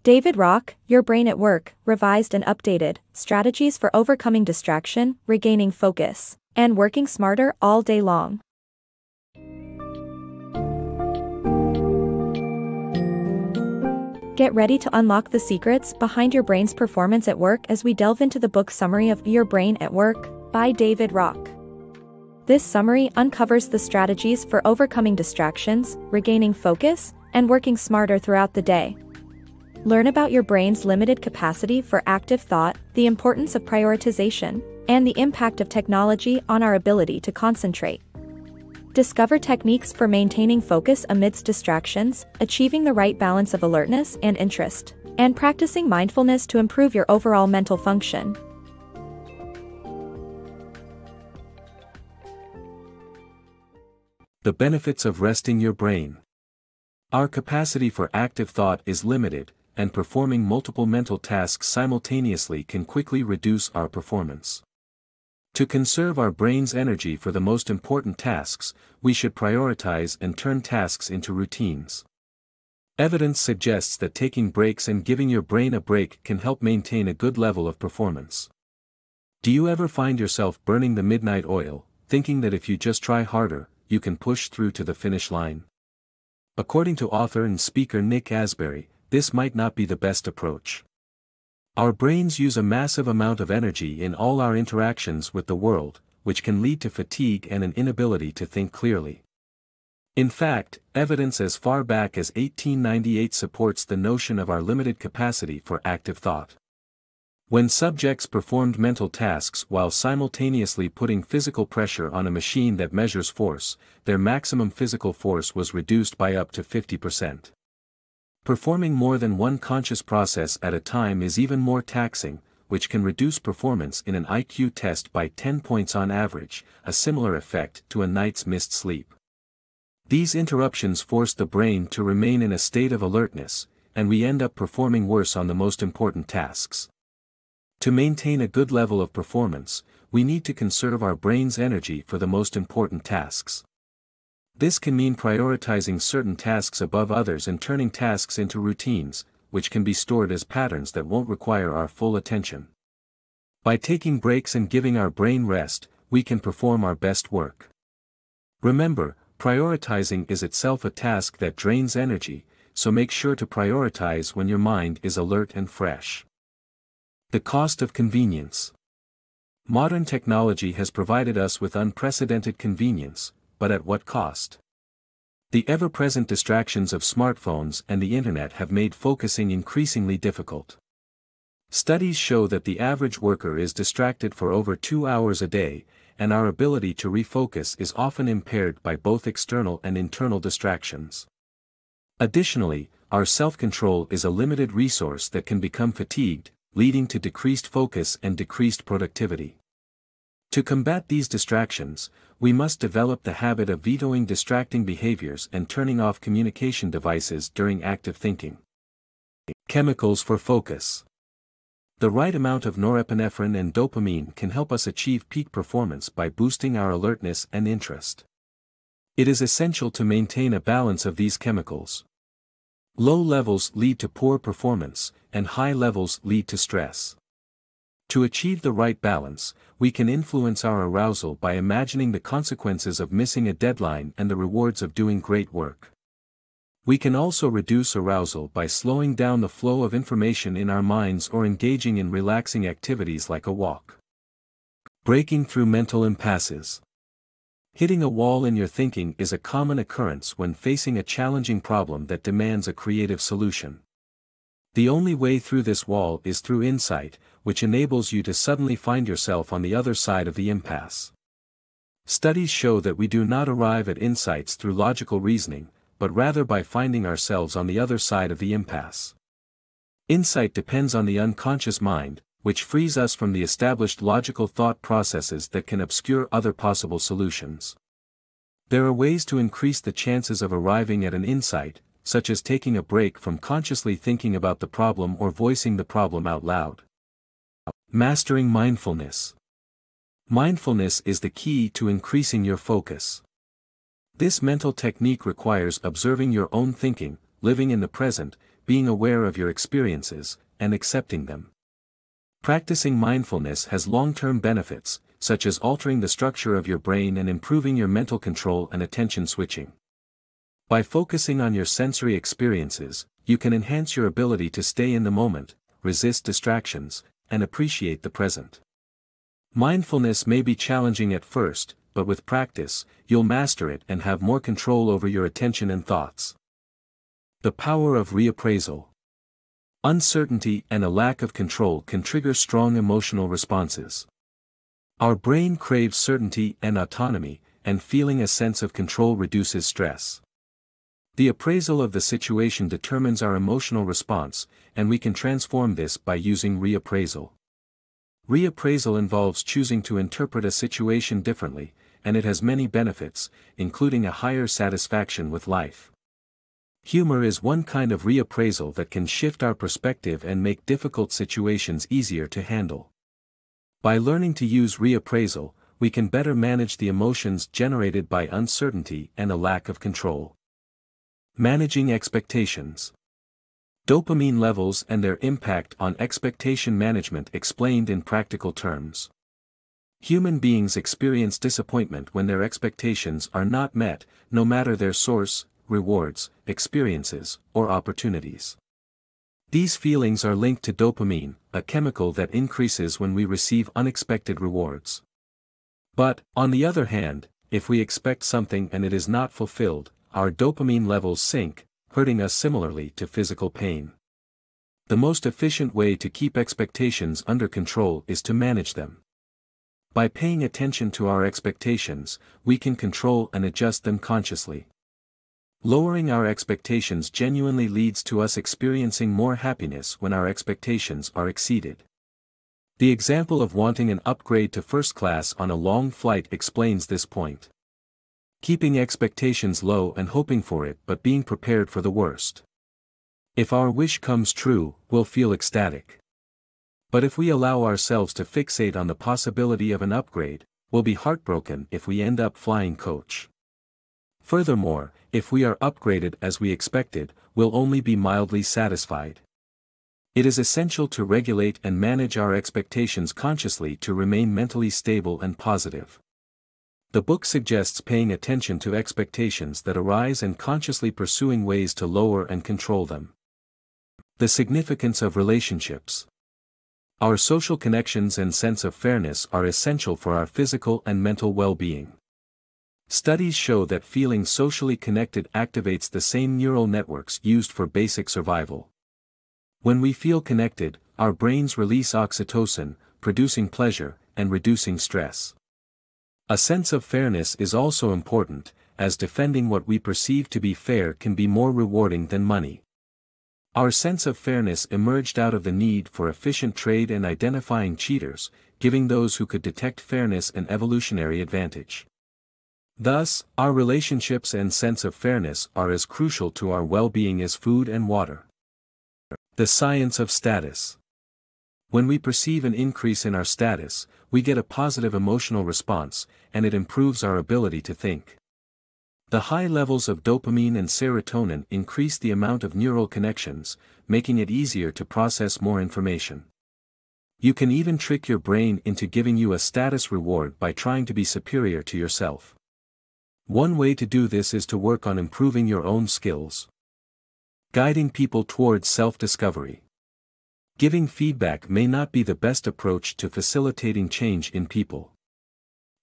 David Rock, Your Brain at Work, Revised and Updated, Strategies for Overcoming Distraction, Regaining Focus, and Working Smarter All Day Long. Get ready to unlock the secrets behind your brain's performance at work as we delve into the book summary of Your Brain at Work by David Rock. This summary uncovers the strategies for overcoming distractions, regaining focus, and working smarter throughout the day. Learn about your brain's limited capacity for active thought, the importance of prioritization, and the impact of technology on our ability to concentrate. Discover techniques for maintaining focus amidst distractions, achieving the right balance of alertness and interest, and practicing mindfulness to improve your overall mental function. The benefits of resting your brain. Our capacity for active thought is limited, and performing multiple mental tasks simultaneously can quickly reduce our performance. To conserve our brain's energy for the most important tasks, we should prioritize and turn tasks into routines. Evidence suggests that taking breaks and giving your brain a break can help maintain a good level of performance. Do you ever find yourself burning the midnight oil, thinking that if you just try harder, you can push through to the finish line? According to author and speaker Nick Asbury, this might not be the best approach. Our brains use a massive amount of energy in all our interactions with the world, which can lead to fatigue and an inability to think clearly. In fact, evidence as far back as 1898 supports the notion of our limited capacity for active thought. When subjects performed mental tasks while simultaneously putting physical pressure on a machine that measures force, their maximum physical force was reduced by up to 50%. Performing more than one conscious process at a time is even more taxing, which can reduce performance in an IQ test by 10 points on average, a similar effect to a night's missed sleep. These interruptions force the brain to remain in a state of alertness, and we end up performing worse on the most important tasks. To maintain a good level of performance, we need to conserve our brain's energy for the most important tasks. This can mean prioritizing certain tasks above others and turning tasks into routines, which can be stored as patterns that won't require our full attention. By taking breaks and giving our brain rest, we can perform our best work. Remember, prioritizing is itself a task that drains energy, so make sure to prioritize when your mind is alert and fresh. The cost of convenience. Modern technology has provided us with unprecedented convenience, but at what cost? The ever-present distractions of smartphones and the internet have made focusing increasingly difficult. Studies show that the average worker is distracted for over 2 hours a day, and our ability to refocus is often impaired by both external and internal distractions. Additionally, our self-control is a limited resource that can become fatigued, leading to decreased focus and decreased productivity. To combat these distractions, we must develop the habit of vetoing distracting behaviors and turning off communication devices during active thinking. Chemicals for focus. The right amount of norepinephrine and dopamine can help us achieve peak performance by boosting our alertness and interest. It is essential to maintain a balance of these chemicals. Low levels lead to poor performance, and high levels lead to stress. To achieve the right balance, we can influence our arousal by imagining the consequences of missing a deadline and the rewards of doing great work. We can also reduce arousal by slowing down the flow of information in our minds or engaging in relaxing activities like a walk. Breaking through mental impasses. Hitting a wall in your thinking is a common occurrence when facing a challenging problem that demands a creative solution. The only way through this wall is through insight, which enables you to suddenly find yourself on the other side of the impasse. Studies show that we do not arrive at insights through logical reasoning, but rather by finding ourselves on the other side of the impasse. Insight depends on the unconscious mind, which frees us from the established logical thought processes that can obscure other possible solutions. There are ways to increase the chances of arriving at an insight, such as taking a break from consciously thinking about the problem or voicing the problem out loud. Mastering mindfulness. Mindfulness is the key to increasing your focus. This mental technique requires observing your own thinking, living in the present, being aware of your experiences, and accepting them. Practicing mindfulness has long-term benefits, such as altering the structure of your brain and improving your mental control and attention switching. By focusing on your sensory experiences, you can enhance your ability to stay in the moment, resist distractions, and appreciate the present. Mindfulness may be challenging at first, but with practice, you'll master it and have more control over your attention and thoughts. The power of reappraisal. Uncertainty and a lack of control can trigger strong emotional responses. Our brain craves certainty and autonomy, and feeling a sense of control reduces stress. The appraisal of the situation determines our emotional response, and we can transform this by using reappraisal. Reappraisal involves choosing to interpret a situation differently, and it has many benefits, including a higher satisfaction with life. Humor is one kind of reappraisal that can shift our perspective and make difficult situations easier to handle. By learning to use reappraisal, we can better manage the emotions generated by uncertainty and a lack of control. Managing expectations. Dopamine levels and their impact on expectation management explained in practical terms. Human beings experience disappointment when their expectations are not met, no matter their source, rewards, experiences, or opportunities. These feelings are linked to dopamine, a chemical that increases when we receive unexpected rewards. But, on the other hand, if we expect something and it is not fulfilled, our dopamine levels sink, hurting us similarly to physical pain. The most efficient way to keep expectations under control is to manage them. By paying attention to our expectations, we can control and adjust them consciously. Lowering our expectations genuinely leads to us experiencing more happiness when our expectations are exceeded. The example of wanting an upgrade to first class on a long flight explains this point. Keeping expectations low and hoping for it but being prepared for the worst. If our wish comes true, we'll feel ecstatic. But if we allow ourselves to fixate on the possibility of an upgrade, we'll be heartbroken if we end up flying coach. Furthermore, if we are upgraded as we expected, we'll only be mildly satisfied. It is essential to regulate and manage our expectations consciously to remain mentally stable and positive. The book suggests paying attention to expectations that arise and consciously pursuing ways to lower and control them. The significance of relationships. Our social connections and sense of fairness are essential for our physical and mental well-being. Studies show that feeling socially connected activates the same neural networks used for basic survival. When we feel connected, our brains release oxytocin, producing pleasure and reducing stress. A sense of fairness is also important, as defending what we perceive to be fair can be more rewarding than money. Our sense of fairness emerged out of the need for efficient trade and identifying cheaters, giving those who could detect fairness an evolutionary advantage. Thus, our relationships and sense of fairness are as crucial to our well-being as food and water. The science of status. When we perceive an increase in our status, we get a positive emotional response, and it improves our ability to think. The high levels of dopamine and serotonin increase the amount of neural connections, making it easier to process more information. You can even trick your brain into giving you a status reward by trying to be superior to yourself. One way to do this is to work on improving your own skills. Guiding people towards self-discovery. Giving feedback may not be the best approach to facilitating change in people.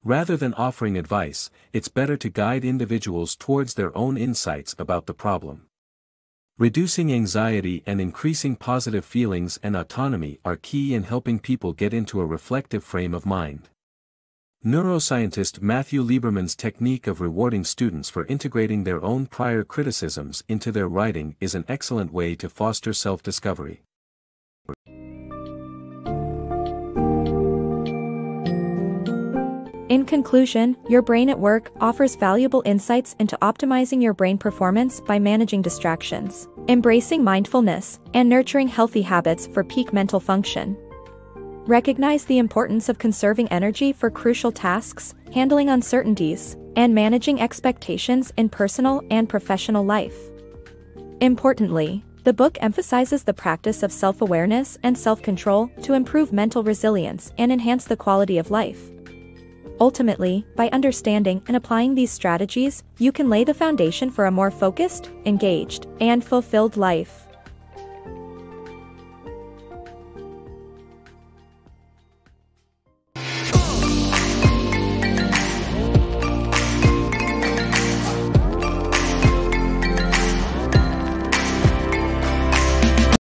Rather than offering advice, it's better to guide individuals towards their own insights about the problem. Reducing anxiety and increasing positive feelings and autonomy are key in helping people get into a reflective frame of mind. Neuroscientist Matthew Lieberman's technique of rewarding students for integrating their own prior criticisms into their writing is an excellent way to foster self-discovery. In conclusion, Your Brain at Work offers valuable insights into optimizing your brain performance by managing distractions, embracing mindfulness, and nurturing healthy habits for peak mental function. Recognize the importance of conserving energy for crucial tasks, handling uncertainties, and managing expectations in personal and professional life. Importantly, The book emphasizes the practice of self-awareness and self-control to improve mental resilience and enhance the quality of life. Ultimately, by understanding and applying these strategies, you can lay the foundation for a more focused, engaged, and fulfilled life.